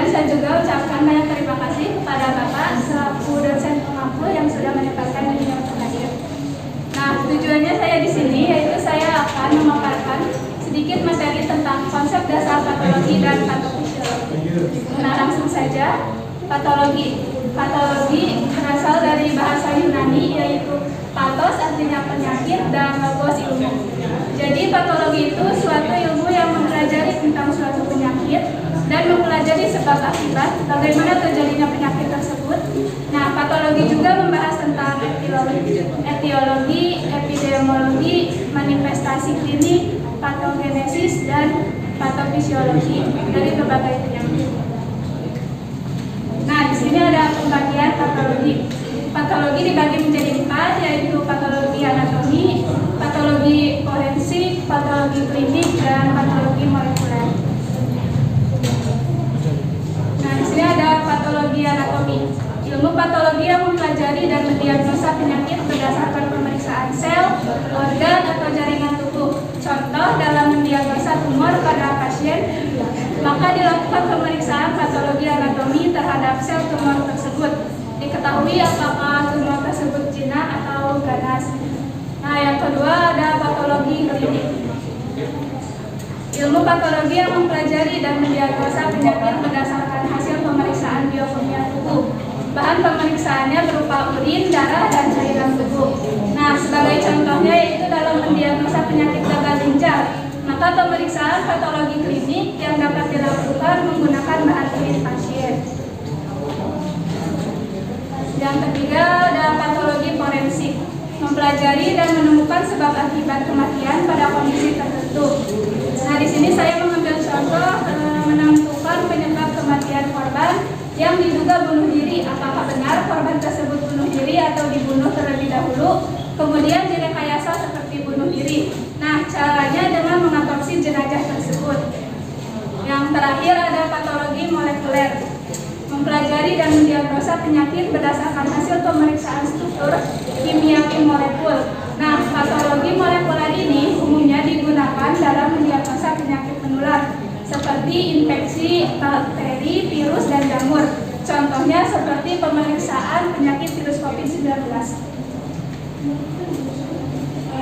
Dan saya juga ucapkan banyak terima kasih kepada Bapak selaku dosen pengampu yang sudah menyempatkan dirinya untuk hadir. Nah, tujuannya saya di sini yaitu saya akan memaparkan sedikit materi tentang konsep dasar patologi dan patofisiologi. Nah, langsung saja, patologi. Patologi berasal dari bahasa Yunani yaitu pathos artinya penyakit dan logos ilmu. Jadi patologi itu suatu ilmu yang mempelajari tentang suatu penyakit dan mempelajari sebab akibat bagaimana terjadinya penyakit tersebut. Nah, patologi juga membahas tentang etiologi, epidemiologi, manifestasi klinik, patogenesis dan patofisiologi dari berbagai penyakit. Nah, di sini ada pembagian patologi. Patologi dibagi menjadi 4, yaitu patologi anatomi, patologi forensik, patologi klinik, dan patologi molekuler. Nah, di sini ada patologi anatomi. Ilmu patologi yang mempelajari dan mendiagnosa penyakit berdasarkan pemeriksaan sel, organ, atau jaringan tubuh. Contoh dalam mendiagnosa tumor pada pasien, maka dilakukan pemeriksaan patologi anatomi terhadap sel tumor tersebut. Diketahui apakah tumor tersebut jinak atau ganas. Nah, yang kedua ada patologi klinik. Ilmu patologi yang mempelajari dan mendiagnosa penyakit berdasarkan hasil pemeriksaan biokimia tubuh. Bahan pemeriksaannya berupa urin, darah, dan cairan tubuh. Nah, sebagai contohnya yaitu dalam mendiagnosa penyakit gagal ginjal, maka pemeriksaan patologi klinik yang dapat dilakukan menggunakan bahan urin pasien. Yang ketiga ada patologi forensik, mempelajari dan menemukan sebab akibat kematian pada kondisi tertentu. Nah, di sini saya mengambil contoh menentukan penyebab kematian korban yang diduga bunuh diri, apakah benar korban tersebut bunuh diri atau dibunuh terlebih dahulu, kemudian direkayasa seperti bunuh diri. Nah, caranya dengan mengotopsi jenazah tersebut. Yang terakhir ada patologi molekuler, mempelajari dan mendiagnosa penyakit berdasarkan hasil pemeriksaan struktur kimiawi molekul. Nah, patologi molekuler ini umumnya digunakan dalam mendiagnosa penyakit menular seperti infeksi bakteri, virus, dan jamur. Contohnya seperti pemeriksaan penyakit virus COVID-19.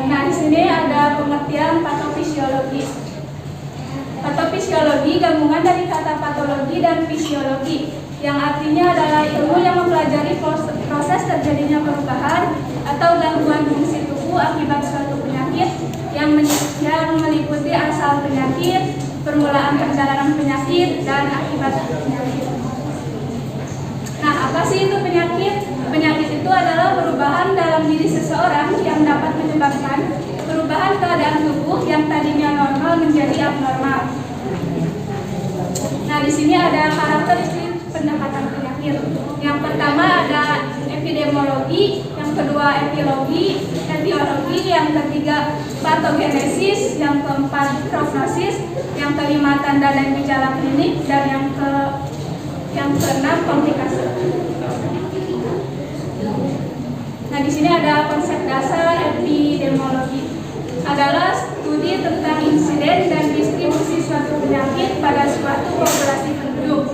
Nah, di sini ada pengertian patofisiologi. Patofisiologi gabungan dari kata patologi dan fisiologi, yang artinya adalah ilmu yang mempelajari proses terjadinya perubahan atau gangguan fungsi tubuh akibat suatu penyakit yang meliputi asal penyakit, permulaan perjalanan penyakit, dan akibat penyakit. Nah, apa sih itu penyakit? Penyakit itu adalah perubahan dalam diri seseorang yang dapat menyebabkan perubahan keadaan tubuh yang tadinya normal menjadi abnormal. Nah, di sini ada karakteristik pendekatan penyakit. Yang pertama ada epidemiologi, yang kedua etiologi, yang ketiga patogenesis, yang keempat prognosis, yang kelima tanda dan gejala klinik, dan yang keenam komplikasi. Nah, di sini ada konsep dasar epidemiologi, adalah studi tentang insiden dan distribusi suatu penyakit pada suatu populasi penduduk.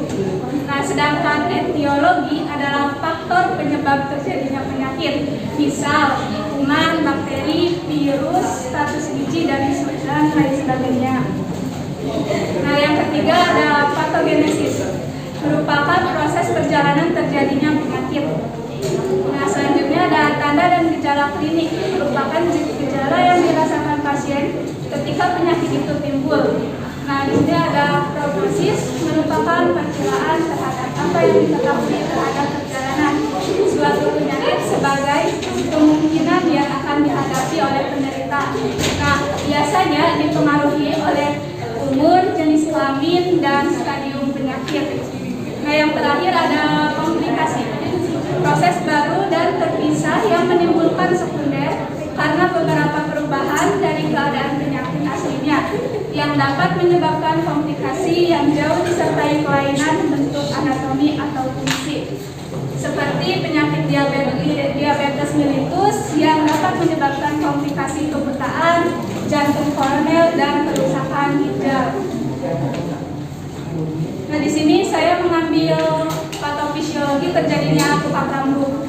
Nah, sedangkan etiologi adalah faktor penyebab terjadinya penyakit, misal kuman, bakteri, virus, status gizi, dan lain sebagainya. Nah, yang ketiga ada patogenesis, merupakan proses perjalanan terjadinya penyakit. Nah, selanjutnya ada tanda dan gejala klinik, merupakan gejala yang dirasakan pasien ketika penyakit itu timbul. Nah, di sini ada prognosis, merupakan perkiraan terhadap apa yang diketahui terhadap perjalanan suatu penyakit sebagai kemungkinan yang akan dihadapi oleh penderita. Nah, biasanya dipengaruhi oleh umur, jenis kelamin, dan stadium penyakit. Nah, yang terakhir ada komplikasi, proses baru dan terpisah yang menimbulkan sekunder karena beberapa perubahan dari keadaan penyakit aslinya yang dapat menyebabkan komplikasi yang jauh disertai kelainan bentuk anatomi atau fungsi, seperti penyakit diabetes mellitus yang dapat menyebabkan komplikasi kebutaan, jantung koroner, dan kerusakan ginjal. Nah, Nah, di sini saya mengambil patofisiologi terjadinya tukak lambung.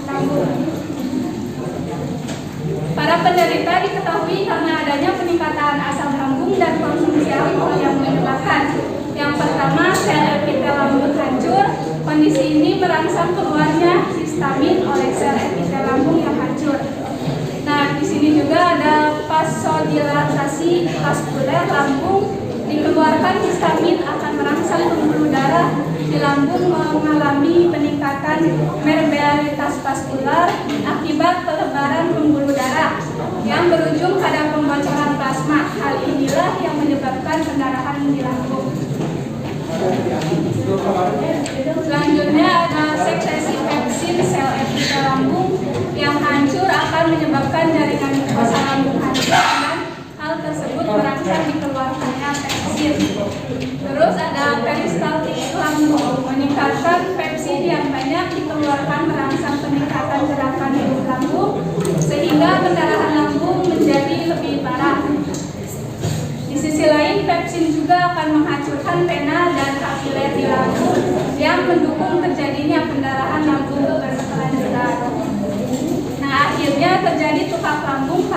Para penderita diketahui karena adanya peningkatan asam lambung dan konsumsi alkohol yang menyebabkan. Yang pertama, sel epitel lambung hancur. Kondisi ini merangsang keluarnya histamin oleh sel epitel lambung yang hancur. Nah, di sini juga ada vasodilatasi vaskuler lambung. Dikeluarkan histamin akan merangsang pembuluh darah di lambung mengalami peningkatan permeabilitas vaskular akibat pelebaran pembuluh darah yang berujung pada pembocoran plasma. Hal inilah yang menyebabkan pendarahan di lambung. Selanjutnya ada sekresi pepsin sel epitel lambung yang hancur akan menyebabkan jaringan mukosa lambung hancur dan hal tersebut merangsang dikeluarkannya pepsin. Terus ada peristaltik lambung, meningkatkan pepsin yang banyak dikeluarkan merangsang peningkatan gerakan lambung sehingga pendarahan lambung menjadi lebih parah. Di sisi lain, pepsin juga akan menghancurkan vena dan kapiler di lambung yang mendukung terjadinya pendarahan lambung berkelanjutan. Nah, akhirnya terjadi tukak lambung